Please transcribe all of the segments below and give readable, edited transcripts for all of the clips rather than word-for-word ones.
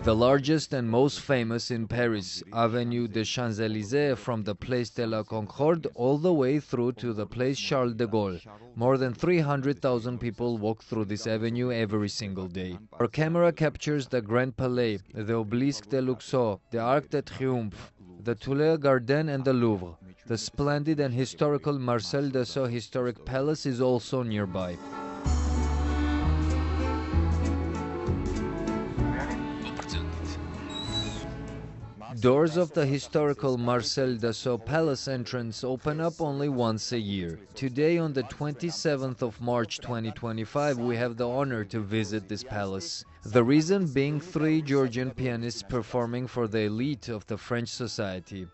The largest and most famous in Paris, Avenue des Champs-Élysées, from the Place de la Concorde all the way through to the Place Charles de Gaulle. More than 300,000 people walk through this avenue every single day. Our camera captures the Grand Palais, the Obélisque de Luxor, the Arc de Triomphe, the Tuileries Garden and the Louvre. The splendid and historical Marcel Dassault Historic Palace is also nearby. Doors of the historical Marcel Dassault Palace entrance open up only once a year. Today, on the 27th of March 2025, we have the honor to visit this palace. The reason being 3 Georgian pianists performing for the elite of the French society.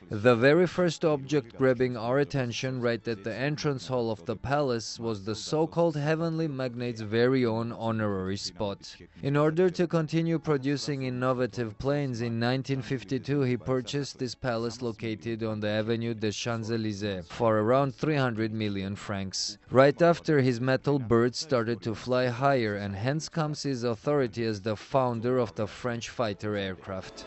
The very first object grabbing our attention right at the entrance hall of the palace was the so-called heavenly magnate's very own honorary spot. In order to continue producing innovative planes, in 1952 he purchased this palace located on the Avenue des Champs-Élysées for around 300 million francs. Right after, his metal birds started to fly higher, and hence comes his authority as the founder of the French fighter aircraft.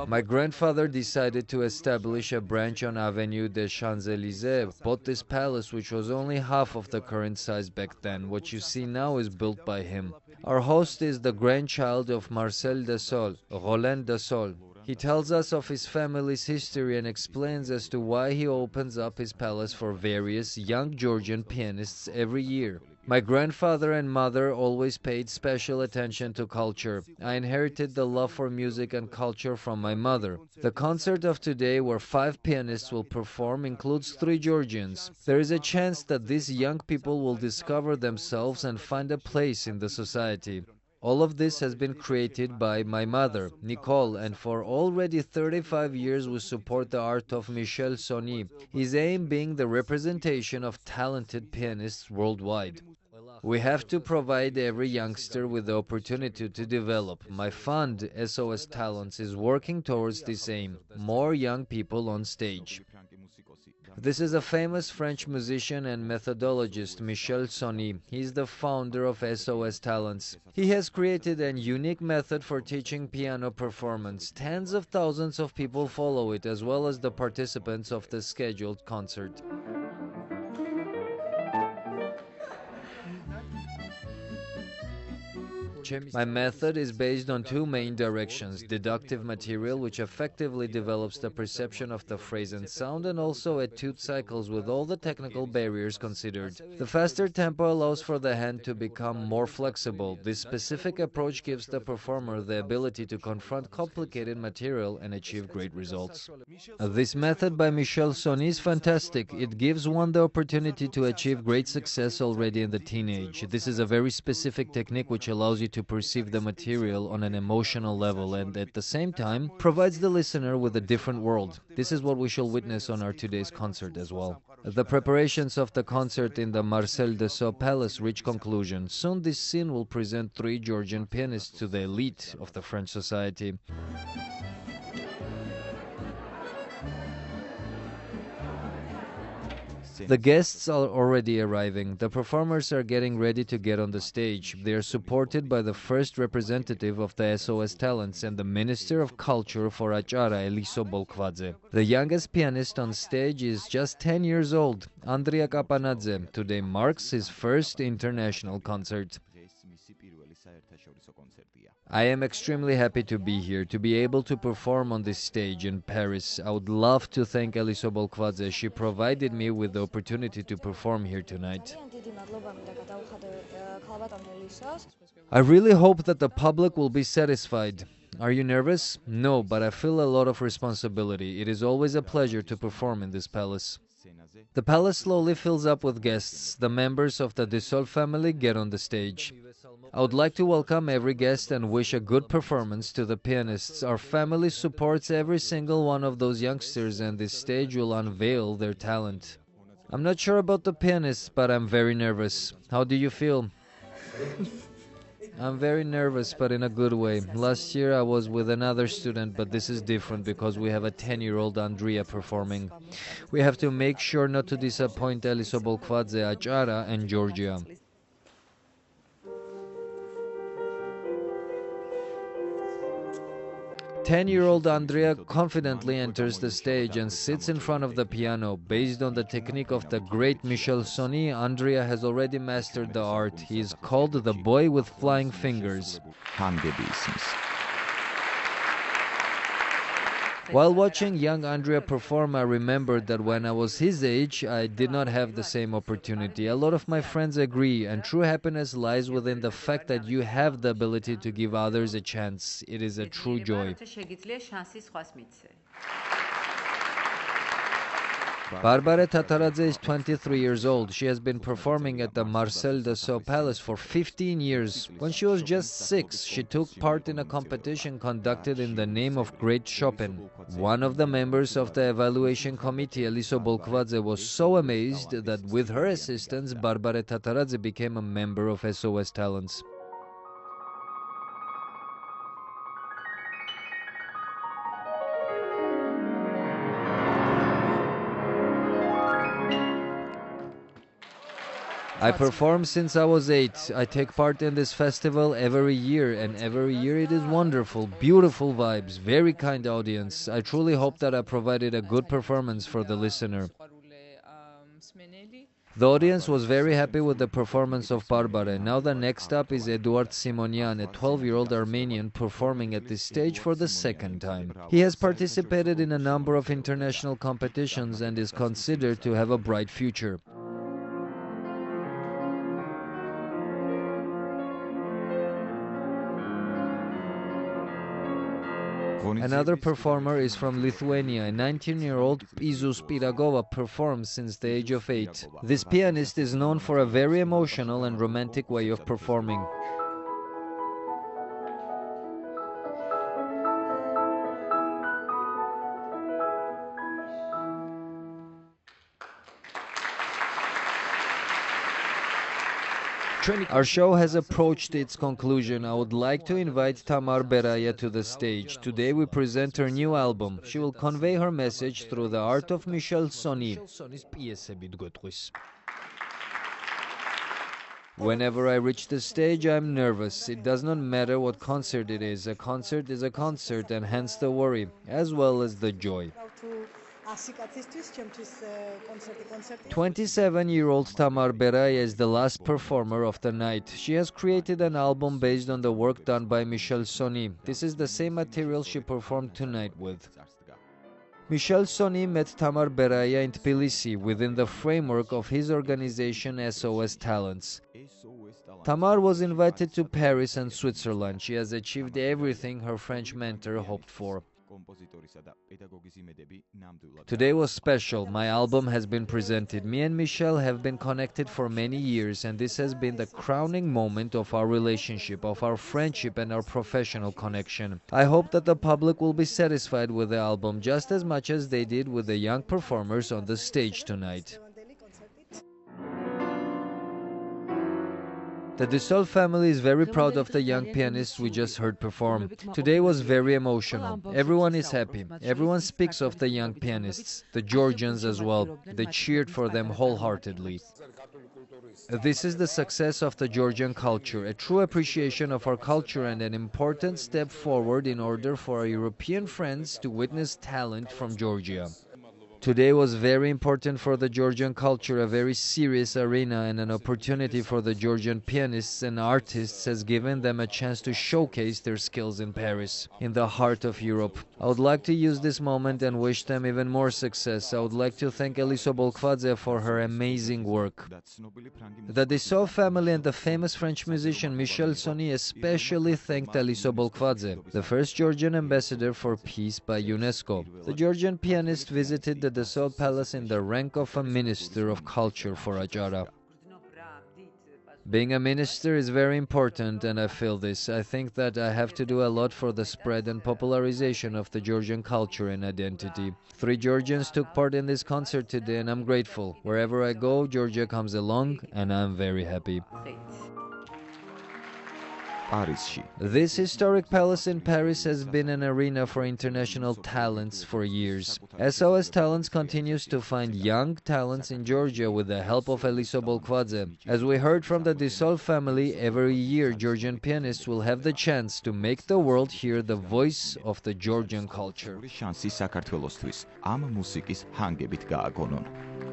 My grandfather decided to establish a branch on Avenue des Champs-Élysées, bought this palace, which was only half of the current size back then. What you see now is built by him. Our host is the grandchild of Marcel Dassault, Roland Dassault. He tells us of his family's history and explains as to why he opens up his palace for various young Georgian pianists every year. My grandfather and mother always paid special attention to culture. I inherited the love for music and culture from my mother. The concert of today, where 5 pianists will perform, includes 3 Georgians. There is a chance that these young people will discover themselves and find a place in the society. All of this has been created by my mother, Nicole, and for already 35 years we support the art of Michel Sogny, his aim being the representation of talented pianists worldwide. We have to provide every youngster with the opportunity to develop. My fund, SOS Talents, is working towards this aim: more young people on stage. This is a famous French musician and methodologist, Michel Sogny. He is the founder of SOS Talents. He has created a unique method for teaching piano performance. Tens of thousands of people follow it, as well as the participants of the scheduled concert. My method is based on 2 main directions: deductive material, which effectively develops the perception of the phrase and sound, and also etude cycles with all the technical barriers considered. The faster tempo allows for the hand to become more flexible. This specific approach gives the performer the ability to confront complicated material and achieve great results. This method by Michel Sogny is fantastic. It gives one the opportunity to achieve great success already in the teenage. This is a very specific technique which allows you to perceive the material on an emotional level and at the same time provides the listener with a different world. This is what we shall witness on our today's concert as well. The preparations of the concert in the Marcel Dassault Palace reach conclusion. Soon this scene will present 3 Georgian pianists to the elite of the French society. The guests are already arriving. The performers are getting ready to get on the stage. They are supported by the first representative of the SOS Talents and the Minister of Culture for Achara, Eliso Bolkvadze. The youngest pianist on stage is just 10 years old, Andrea Kapanadze. Today marks his first international concert. I am extremely happy to be here, to be able to perform on this stage in Paris. I would love to thank Eliso Bolkvadze. She provided me with the opportunity to perform here tonight. I really hope that the public will be satisfied. Are you nervous? No, but I feel a lot of responsibility. It is always a pleasure to perform in this palace. The palace slowly fills up with guests. The members of the Dassault family get on the stage. I would like to welcome every guest and wish a good performance to the pianists. Our family supports every single one of those youngsters, and this stage will unveil their talent. I'm not sure about the pianists, but I'm very nervous. How do you feel? I'm very nervous, but in a good way. Last year I was with another student, but this is different because we have a 10-year-old Andrea performing. We have to make sure not to disappoint Eliso Bolkvadze, Achara and Georgia. 10-year-old Andrea confidently enters the stage and sits in front of the piano. Based on the technique of the great Michel Sogny, Andrea has already mastered the art. He is called the boy with flying fingers. While watching young Andrea perform, I remembered that when I was his age, I did not have the same opportunity. A lot of my friends agree, and true happiness lies within the fact that you have the ability to give others a chance. It is a true joy. Barbara Tataradze is 23 years old. She has been performing at the Marcel Dassault Palace for 15 years. When she was just 6, she took part in a competition conducted in the name of Great Chopin. One of the members of the evaluation committee, Eliso Bolkvadze, was so amazed that with her assistance, Barbara Tataradze became a member of SOS Talents. I perform since I was 8. I take part in this festival every year, and every year it is wonderful, beautiful vibes, very kind audience. I truly hope that I provided a good performance for the listener. The audience was very happy with the performance of Barbara. Now the next up is Eduard Simonian, a 12-year-old Armenian performing at this stage for the second time. He has participated in a number of international competitions and is considered to have a bright future. Another performer is from Lithuania. A 19-year-old Izus Piragova performs since the age of 8. This pianist is known for a very emotional and romantic way of performing. Our show has approached its conclusion. I would like to invite Tamar Beraya to the stage. Today we present her new album. She will convey her message through the art of Michel Sogny. Whenever I reach the stage, I'm nervous. It does not matter what concert it is. A concert is a concert, and hence the worry, as well as the joy. 27-year-old Tamar Beraya is the last performer of the night. She has created an album based on the work done by Michel Sogny. This is the same material she performed tonight with. Michel Sogny met Tamar Beraya in Tbilisi within the framework of his organization SOS Talents. Tamar was invited to Paris and Switzerland. She has achieved everything her French mentor hoped for. Today was special. My album has been presented. Me and Michel have been connected for many years, and this has been the crowning moment of our relationship, of our friendship and our professional connection. I hope that the public will be satisfied with the album just as much as they did with the young performers on the stage tonight. The Dassault family is very proud of the young pianists we just heard perform. Today was very emotional. Everyone is happy. Everyone speaks of the young pianists, the Georgians as well. They cheered for them wholeheartedly. This is the success of the Georgian culture, a true appreciation of our culture and an important step forward in order for our European friends to witness talent from Georgia. Today was very important for the Georgian culture, a very serious arena, and an opportunity for the Georgian pianists and artists has given them a chance to showcase their skills in Paris, in the heart of Europe. I would like to use this moment and wish them even more success. I would like to thank Eliso Bolkvadze for her amazing work. The Dassault family and the famous French musician Michel Sogny especially thanked Eliso Bolkvadze, the first Georgian ambassador for peace by UNESCO. The Georgian pianist visited the Dassault Palace in the rank of a Minister of Culture for Ajara. Being a minister is very important, and I feel this. I think that I have to do a lot for the spread and popularization of the Georgian culture and identity. 3 Georgians took part in this concert today, and I'm grateful. Wherever I go, Georgia comes along, and I'm very happy. პარიზში. This historic palace in Paris has been an arena for international talents for years. SOS Talents continues to find young talents in Georgia with the help of Eliso Bolkvadze. As we heard from the Dassault family, every year Georgian pianists will have the chance to make the world hear the voice of the Georgian culture. შანსი საქართველოსთვის ამ მუსიკის ჰანგებით გააგონონ.